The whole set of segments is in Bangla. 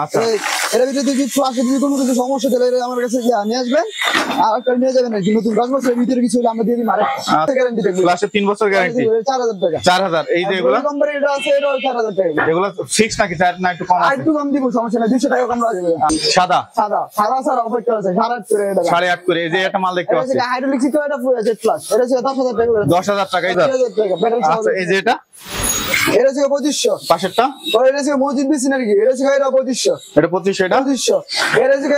আচ্ছা এর ভিতরে যদি ফ্লাশে যদি কোনো কিছু সমস্যা তাহলে আমার কাছে নিয়ে আসবেন, আর একটা নিয়ে যাবেন আর কি। নতুন 10 বছরের ভিতরে কিছু হলে আমরা দিয়ে দিই, আরেকটা গ্যারান্টি থাকবে। ফ্লাশে 3 বছর গ্যারান্টি 4000 টাকা। 4000। এই যে এগুলা কোম্পানি এটা আছে, এটা 4000 টাকা। এগুলা ফিক্স নাকি চার না একটু কম আছে? একটু কম দিব, সমস্যা নাই, 200 টাকা কম রাখা যাবে। সাদা সাদা সাদা স্যার অফার চলছে 8.5 করে এটা। 8.5 করে। এই যে একটা মাল দেখতে পাচ্ছি, এটা হাইড্রোলিক সিস্টেম, এটা ফুল জেট প্লাস, এটা হচ্ছে 10000 টাকা করে। 10000 টাকা। আচ্ছা এই যে এটা এটা হচ্ছে 2500। পাশেরটা এটা হচ্ছে মসজিদ বিসিন আর কি, এটা হচ্ছে এটা 2500। এটা 2500। এটা 2500। এটা হচ্ছে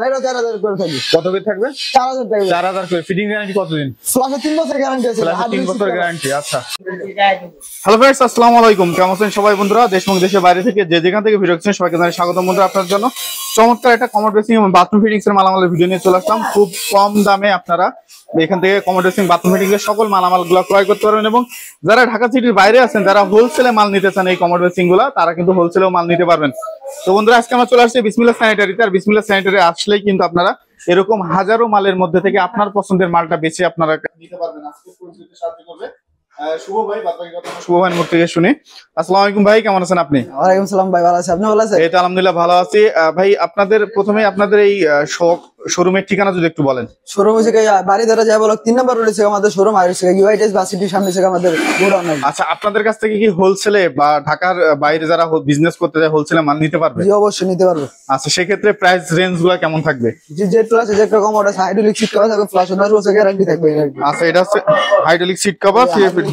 এটা 4000 করে থাকবে। কত করে থাকবে? 4000 টাকা। 4000 করে। ফিটিং গ্যারান্টি কতদিন? ফ্লাশে 3 বছর গ্যারান্টি আছে। ফ্লাশে 3 বছর গ্যারান্টি। আচ্ছা হ্যালো फ्रेंड्स, আসসালামু আলাইকুম। কেমন আছেন সবাই বন্ধুরা? দেশ এবং দেশের বাইরে থেকে যে যেখান থেকে ভিডিও দেখছেন সবাইকে জানাই স্বাগতম। বন্ধুরা আপনার জন্য চমৎকার একটা কমোড বেসিং এবং বাথরুম ফিটিংস এর মালামালের ভিডিও নিয়ে চলে আসলাম। খুব কম দামে আপনারা এখান থেকে কমোড বেসিং বাথরুম ফিটিংস এর সকল মালামালগুলো ক্রয় করতে পারবেন, এবং যারা ঢাকা সিটির বাইরে আছেন, যারা হোলসেলে মাল নিতে চান এই কমোড বেসিং গুলা, তারা কিন্তু হোলসেলেও মাল নিতে পারবেন। তো বন্ধুরা আজকে আমরা চলে আসছি বিসমিল্লাহ স্যানিটারিতে। আর বিসমিল্লাহ স্যানিটারি আসলেই কিন্তু আপনারা এরকম হাজারো মালের মধ্যে থেকে আপনার পছন্দের মালটা বেছে আপনারা নিতে পারবেন। আজকে পরিচিত সাহায্য করবে শুভ ভাই। বাদবাকি কথা শুভ ভাইয়ের মুখ থেকে শুনি। আসসালামু আলাইকুম ভাই, কেমন আছেন আপনি? ওয়ালাইকুম সালাম ভাই, ভালো আছি, আপনি ভালো আছেন? এই তো আলহামদুলিল্লাহ ভালো আছি। ভাই আপনাদের প্রথমে আপনাদের এই শোরুমের ঠিকানা যদি একটু বলেন। শোরুম হচ্ছে বাড়ি ধরা যায় বলো 3 নম্বর রয়েছে আমাদের শোরুম, আর হচ্ছে ইউআইটিএস বাসিটির সামনে থেকে আমাদের গোডাউন। আচ্ছা আপনাদের কাছ থেকে কি হোলসেলে বা ঢাকার বাইরে যারা বিজনেস করতে যায় হোলসেলে মাল নিতে পারবে? জি অবশ্যই নিতে পারবে। আচ্ছা সেক্ষেত্রে প্রাইস রেঞ্জ গুলো কেমন থাকবে? জি জেড প্লাস যে একটা কম অর্ডার হাইড্রোলিক সিট কভার থাকবে, প্লাস 10 বছর গ্যারান্টি থাকবে। আচ্ছা এটা হচ্ছে হাইড্রোলিক সিট কভার,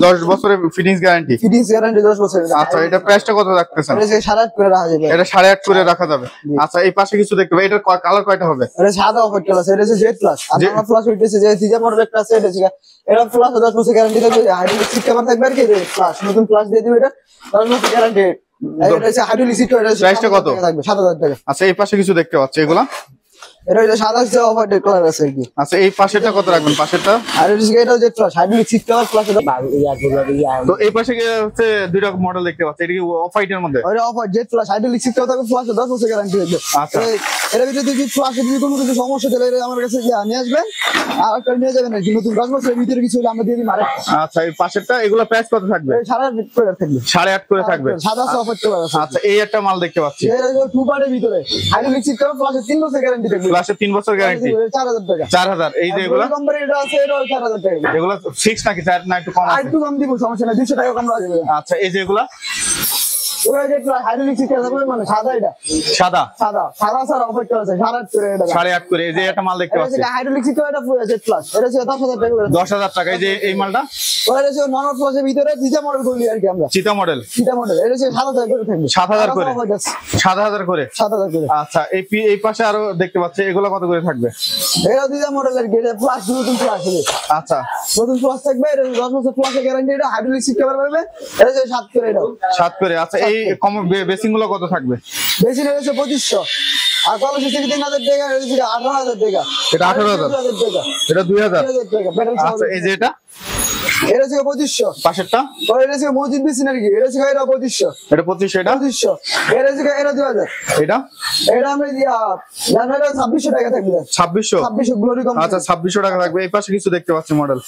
10 বছরের ফিটিংস গ্যারান্টি। ফিটিংস গ্যারান্টি 10 বছর। আচ্ছা এটা প্রাইসটা কত রাখতেছেন? এটা 8.5 করে রাখা যাবে। এটা 8.5 করে রাখা যাবে। আচ্ছা এই পাশে কিছু দেখতে পাই, এটার কালার কয়টা হবে? এটা সাদা অফার কালার আছে, এটা হচ্ছে জেড প্লাস। আর আমার প্লাস হইতেছে যে থিজা মডেল একটা আছে, এটা হচ্ছে এটা প্লাস 10 বছর গ্যারান্টি থাকবে। হাইড্রোলিক সিট কভার থাকবে আর কি প্লাস নতুন প্লাস দিয়ে দিবে, এটা 10 বছর গ্যারান্টি। এটা হচ্ছে হাইড্রোলিক সিট কভার, এটা প্রাইসটা কত থাকবে? 7000 টাকা। আচ্ছা এই পাশে কিছু দেখতে পাচ্ছি, এগুলা এটা হচ্ছে সাদা হচ্ছে অফার কালার আছে আর কি। আচ্ছা এই পাশেটা কত রাখবেন? পাশেরটা আর এটা Z plus hydraulic seat cover plus. তো এই পাশে কি হচ্ছে দুইটা মডেল দেখতে পাচ্ছি, এটা কি অফ হোয়াইটের মধ্যে? ওটা offer Z plus hydraulic seat cover থাকবে, প্লাস 10 বছর গ্যারান্টি থাকবে। আচ্ছা এর ভিতরে যদি ফ্লাশে যদি কোনো কিছু সমস্যা তাহলে আমার কাছে নিয়ে আসবেন, আর একটা নিয়ে যাবেন আর কি। নতুন 10 বছরের ভিতরে কিছু হলে আমরা দিয়ে দিই, আরেকটা। আচ্ছা এই পাশেরটা এগুলা প্রাইস কত থাকবে? 8.5 করে থাকবে। 8.5 করে থাকবে। সাদা অফার কালার আছে। আচ্ছা এই একটা মাল দেখতে পাচ্ছি, এর টু পার্টের ভিতরে হাইড্রোলিক সিট কভার প্লাস 3 বছর গ্যারান্টি থাকবে। প্লাসে 3 বছর গ্যারান্টি 4000 টাকা। 4000। এই যে এগুলা কোম্পানি এটা আছে, এটা 4000 টাকা। এগুলা ফিক্স নাকি চার না একটু কম আছে? একটু কম দিব, সমস্যা নাই, 200 টাকা কম রাখা যাবে। আচ্ছা এই যে এগুলা ওরা যে হাইড্রোলিক সিট কভার মানে সাদা, এটা সাদা সাদা সাদা স্যার অফার কালার আছে 8.5 করে এটা। 8.5 করে। এই যে একটা মাল দেখতে পাচ্ছি, এটা হাইড্রোলিক সিট কভার, এটা ফুল জেড প্লাস, এটা হচ্ছে 10000 টাকা করে। 10000 টাকা। এই যে এই মালটা ওরা হচ্ছে নন প্লাসের ভিতরে থিজা মডেল করলি আর কি আমরা। চিতা মডেল। চিতা মডেল, এটা হচ্ছে 7000 করে থাকবে। 7000 করে। 7000 করে। 7000 করে। আচ্ছা এই পাশে আরো দেখতে পাচ্ছি, এগুলো কত করে থাকবে? এটা থিজা মডেল আর কি, এটা প্লাস নতুন প্লাস হবে। আচ্ছা নতুন প্লাস থাকবে, এটা 10 বছর প্লাসের গ্যারান্টি। এটা হাইড্রোলিক সিট কভার পাবে, এটা হচ্ছে 7 করে। এটা 7 করে। আচ্ছা এই কম বেসিং গুলো কত থাকবে? বেশি না, হচ্ছে 2500। আর কলেজ থেকে 3000 টাকা, এটা হচ্ছে 18000 টাকা। এটা 18000 টাকা। এটা 2000 টাকা ব্যাটারি। আচ্ছা এই যে এটা এটা হচ্ছে 2500। পাশেরটা এটা হচ্ছে মসজিদ বিসিন আর কি, এটা হচ্ছে এটা 2500। এটা 2500। এটা 2500। এটা হচ্ছে এটা 2000। এটা এটা আমরা জানুয়ারি 2600 টাকা থাকবে। 2600 গ্লোরি কোম্পানি। আচ্ছা 2600 টাকা থাকবে। এই পাশে কিছু দেখতে পাচ্ছি মডেল,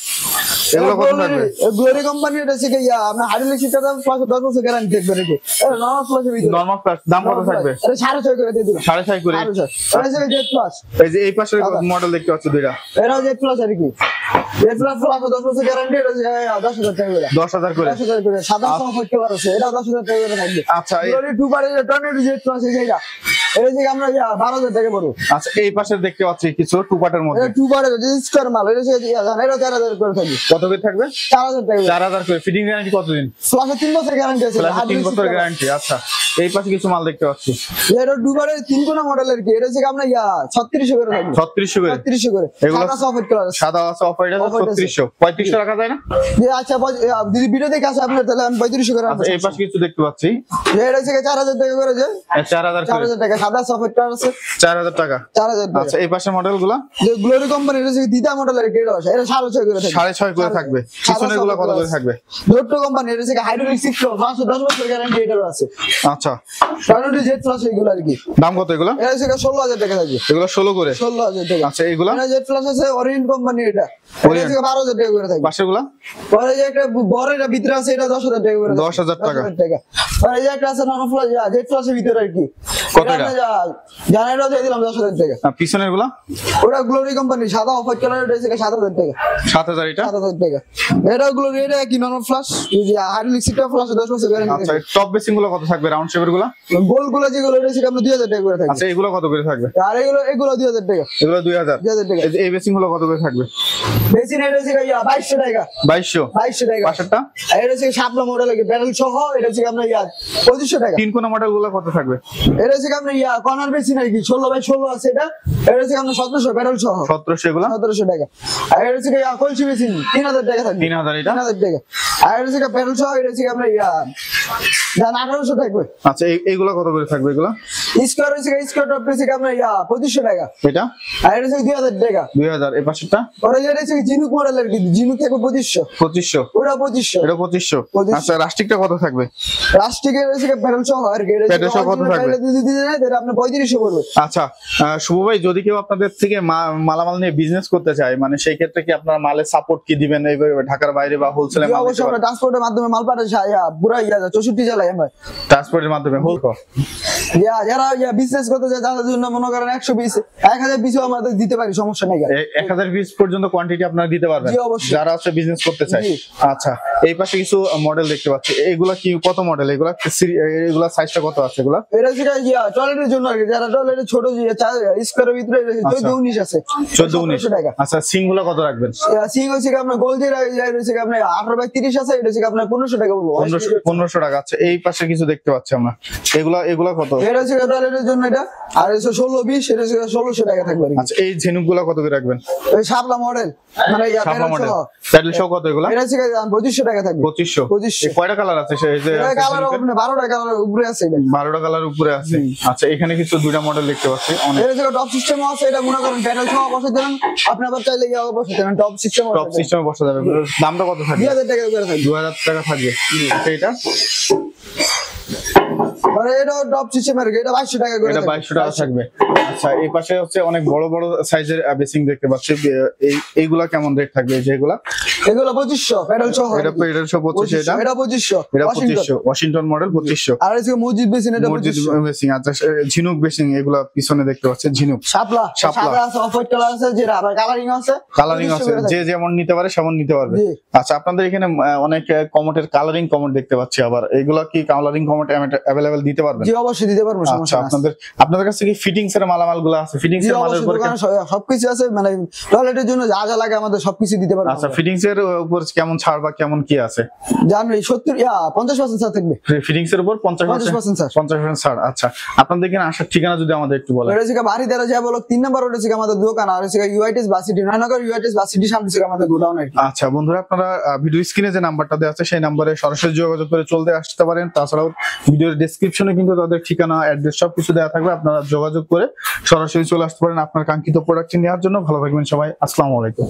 এগুলো কত থাকবে? গ্লোরি কোম্পানি, এটা হচ্ছে আমরা হাইড্রোলিক সিট কভার প্লাস 10 বছর গ্যারান্টি থাকবে। এটা নরমাল প্লাসের ভিতরে। নরমাল প্লাস দাম কত থাকবে? এটা 6.5 করে দিয়ে দিন। 6.5 করে। এটা হচ্ছে জেড প্লাস। এই যে এই পাশে মডেল দেখতে পাচ্ছি দুইটা, এটা জেড প্লাস আর কি। জেড প্লাস প্লাস 10 বছর গ্যারান্টি, এটা 10000 টাকা করে। 10000 করে। 10000 করে। সাদা অফার কালার আছে, এটা 10000 টাকা করে থাকবে। আচ্ছা গ্লোরি টু পারে টর্নেডো জেড প্লাস এটা যে আমরা 12000 টাকা পড়বে। আচ্ছা এই পাশে দেখতে পাচ্ছি কিছু টু পার্টের মধ্যে, এটা টু পারে রেজিস্টার মাল, এটা 4000 করে থাকবে। কত করে থাকবে? 4000 টাকা। 4000 করে। ফিটিং গ্যারান্টি কতদিন? প্লাসে 3 বছর গ্যারান্টি আছে। প্লাসে 3 বছর গ্যারান্টি। আচ্ছা এই পাশে কিছু মাল দেখতে পাচ্ছি, এটা টু পারে 3 কোনা মডেলের কি, এটা হচ্ছে আমরা 3600 করে থাকবে। 3600 করে। 3600 করে। এগুলো সাদা অফার কালার আছে। সাদা আছে অফার, এটা 3600। 3500 রাখা যায় না? আচ্ছা যদি ভিডিও দেখে আসে আপনার, তাহলে আমি 3500 করে রাখবো। আচ্ছা এই পাশে কিছু দেখতে পাচ্ছি, এটা হচ্ছে 4000 টাকা করে। যে 4000 করে। 4000 টাকা সাদা সফট কালার আছে 4000 টাকা। 4000 টাকা। আচ্ছা এই পাশের মডেলগুলো যে গ্লোরি কোম্পানি এটা হচ্ছে দিদা মডেলের গেট আছে, এটা 6.5 করে থাকবে। 6.5 করে থাকবে। পিছনের গুলো কত করে থাকবে? ডোট্টো কোম্পানি এটা হচ্ছে হাইড্রোলিক সিস্টেম 510 বছর গ্যারান্টি এটার আছে। আচ্ছা কারণ জেড প্লাস এগুলো আর কি। দাম কত এগুলো? এটা হচ্ছে 16000 টাকা থাকবে। এগুলো 16 করে 16000 টাকা। আচ্ছা এগুলো এটা জেড প্লাস আছে অরিয়েন্ট কোম্পানি এটা। এটা হচ্ছে 12000 টাকা করে থাকবে। পাশেরগুলো? পরে যে একটা বড় এটা ভিতরে আছে এটা 10000 টাকা করে। 10000 টাকা। পরে যে একটা আছে নন ফ্লাশ জেড প্লাসের ভিতরে আর কি। কত এটা? জানাইটা দিয়ে দিলাম 10000 টাকা। পিছনের গুলো? ওটা গ্লোরি কোম্পানি সাদা অফ হোয়াইট কালার, এটা হচ্ছে 7000 টাকা। 7000 এটা? 7000 টাকা। এটা গ্লোরি এটা কি নন ফ্লাশ এই যে হাইড্রোলিক সিস্টেম ফ্লাশ 10 বছর গ্যারান্টি। আচ্ছা টপ বেসিং গুলো কত থাকবে? রাউন্ড শেপের গুলো? গোল গুলো যেগুলো এটা হচ্ছে আমরা 2000 টাকা করে থাকবে। আচ্ছা এগুলো কত করে থাকবে? আর এগুলো 2000 টাকা। এগুলো 2000 টাকা। এই বেসিং গুলো কত করে থাকবে? বেসিন এটা হচ্ছে 2200 টাকা। 2200 টাকা। পাশেরটা? এটা হচ্ছে শাপলা মডেল আছে ব্যারেল সহ, এটা হচ্ছে আমরা 2500 টাকা। তিন কোণা মডেল গুলো কত থাকবে? এটা হচ্ছে আমরা কর্নার বেসিন আর কি 16x16 আছে এটা। এটা হচ্ছে আমরা 1700 ব্যারেল সহ। 1700 এগুলো? 1700 টাকা। আর এটা হচ্ছে কলসি বেসিন 3000 টাকা থাকবে। 3000 এটা? 3000 টাকা। আর এটা হচ্ছে ব্যারেল সহ, এটা হচ্ছে আমরা 1800 টাকা। আচ্ছা এইগুলো কত করে থাকবে এগুলো? স্কয়ার হচ্ছে স্কয়ার টপ হচ্ছে আমরা 2500 টাকা। এটা? আর এটা হচ্ছে 2000 টাকা। 2000 এই পাশেরটা? পরে এটা হচ্ছে জিনুক মডেল আর কি, জিনুক থেকে 2500। 2500 ওটা 2500। এটা 2500। আচ্ছা রাস্টিকটা কত থাকবে? রাস্টিকের হচ্ছে প্যাডেল সহ আর কি, প্যাডেল সহ কত থাকবে? এটা আপনি 3500 পড়বে। আচ্ছা শুভ ভাই যদি কেউ আপনাদের থেকে মালামাল নিয়ে বিজনেস করতে চায় মানে সেই ক্ষেত্রে কি আপনারা মালের সাপোর্ট কি দিবেন এইভাবে ঢাকার বাইরে বা হোলসেলে? অবশ্যই আমরা ট্রান্সপোর্টের মাধ্যমে মাল পাঠাই পুরো 64 জেলায় আমরা ট্রান্সপোর্টের মাধ্যমে যারা বিজনেস করতে চায় তাদের জন্য মনে করেন 100 পিস 1000 পিসও আমাদের দিতে পারি, সমস্যা নাই। 1000 পিস পর্যন্ত কোয়ান্টিটি আপনারা দিতে পারবেন যারা হচ্ছে বিজনেস করতে চায়। আচ্ছা এই পাশে কিছু মডেল দেখতে পাচ্ছি, এগুলা কি কত মডেল? এগুলা সাইজটা কত আছে এগুলা? এটা হচ্ছে টয়লেটের জন্য আর কি, যারা টয়লেটের ছোট স্কয়ারের ভিতরে 14-19 আছে 14-19 টাকা। আচ্ছা সিং গুলা কত রাখবেন? সিং হচ্ছে আপনার গোল্ডের হচ্ছে আপনার 18/30 আছে, এটা হচ্ছে আপনার 1500 টাকা বলবো। 1500 টাকা। আচ্ছা এই পাশে কিছু দেখতে পাচ্ছি আমরা, এগুলা কত? এটা হচ্ছে টয়লেটের জন্য এটা, আর হচ্ছে 16-20 এটা হচ্ছে 1600 টাকা থাকবে। আচ্ছা এই ঝিনুক গুলা কত করে রাখবেন? এই শাপলা মডেল মানে প্যাডেল সহ কত এগুলা? এটা হচ্ছে 2500 টাকা থাকবে। 2500 কয়টা কালার আছে? এটা কালার আপনি 12টা কালার উপরে আছে। এটা 12টা কালার উপরে আছে। আচ্ছা এখানে কিছু দুইটা মডেল দেখতে পাচ্ছি। এটা হচ্ছে টপ সিস্টেম আছে, এটা মনে করেন প্যাডেল সহ বসাতে দেন, আপনি আবার চাইলে বসাতে দেন টপ সিস্টেমে বসা যাবে। দামটা কত থাকবে? 2000 টাকা করে থাকবে। 2000 টাকা থাকবে। আচ্ছা এটা মানে এটা টপ সিস্টেম আর এটা 2200 টাকা করে। এটা 2200 টাকা থাকবে। আচ্ছা এই পাশে হচ্ছে অনেক বড় বড় সাইজের বেসিং দেখতে পাচ্ছি, এইগুলা কেমন রেট থাকবে? যেগুলা এগুলো 2500 প্যাডেল সহ। এটা প্যাডেল সহ 2500। এটা 2500। এটা 2500 ওয়াশিংটন মডেল 2500। আর এই যে মসজিদ বেসিন, এটা মসজিদ বেসিং। আচ্ছা ঝিনুক বেসিং এগুলা পিছনে দেখতে পাচ্ছি, ঝিনুক শাপলা সাদা আছে, অফ হোয়াইট কালার আছে, যে আবার কালারিং আছে। যে যেমন নিতে পারে সেমন নিতে পারবে। আচ্ছা আপনাদের এখানে অনেক কমোটের কালারিং কমোট দেখতে পাচ্ছি, আবার এগুলা কি কালারিং কমোট अवेलेबल দিতে পারবেন? জি অবশ্যই দিতে পারবো, সমস্যা নেই। আচ্ছা আপনাদের কাছে কি ফিটিংস এর মালামালগুলো আছে? ফিটিংস এর মালের উপর সবকিছু আছে, মানে টয়লেটের জন্য যা যা লাগে আমাদের সবকিছু দিতে পারবো। আচ্ছা ফিটিংস এর উপর কেমন ছাড় বা কেমন কি আছে জানেন? 50% ছাড় থাকবে ফিটিংস এর উপর। 50% ছাড়। আচ্ছা আপনাদের এখানে আসার ঠিকানা যদি আমাদের একটু বলেন। এটা হচ্ছে বাড়ি দ্বারা যায় বলো 3 নাম্বার রোড হচ্ছে আমাদের দোকান, আর হচ্ছে ইউআইটিএস বাসিটি নয়নগর ইউআইটিএস বাসিটি সামনে হচ্ছে আমাদের গোডাউন। আচ্ছা বন্ধুরা আপনারা ভিডিও স্ক্রিনে যে নাম্বারটা দেওয়া আছে সেই নম্বরে সরাসরি যোগাযোগ করে চলতে আসতে পারেন। তাছাড়াও ভিডিওর ডেসক্রিপশনে কিন্তু তাদের ঠিকানা অ্যাড্রেস সবকিছু দেওয়া থাকবে, আপনারা যোগাযোগ করে সরাসরি চলে আসতে পারেন আপনার কাঙ্ক্ষিত প্রোডাক্ট নেওয়ার জন্য। ভালো থাকবেন সবাই, আসসালামু আলাইকুম।